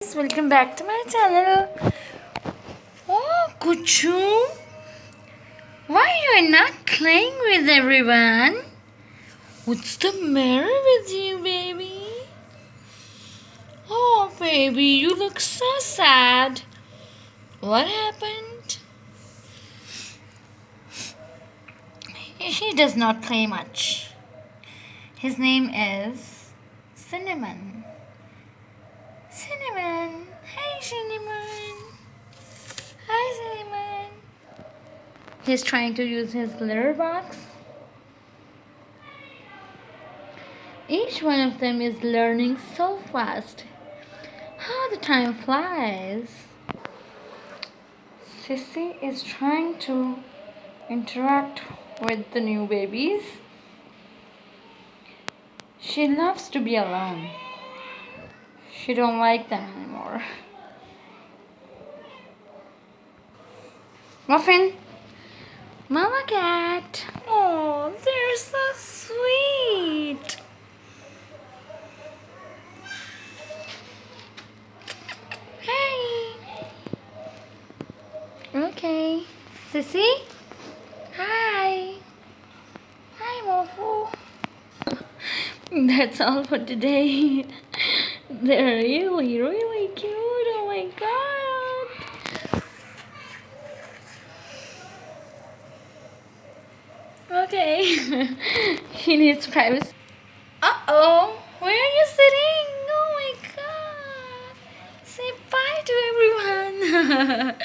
Welcome back to my channel. Oh, Kuchu, why you are not playing with everyone? What's the matter with you, baby? Oh, baby, you look so sad. What happened? He does not play much. His name is Cinnamon. Cinnamon. Hi, Cinnamon. Hi, Cinnamon. He's trying to use his litter box. Each one of them is learning so fast. How the time flies. Sissy is trying to interact with the new babies. She loves to be alone. She don't like them anymore. Muffin. Mama cat. Oh, they're so sweet. Hey. Okay. Sissy? Hi. Hi, Mofu. That's all for today. They're really, really cute. Oh my god. Okay. She needs privacy. Uh-oh. Where are you sitting? Oh my god. Say bye to everyone.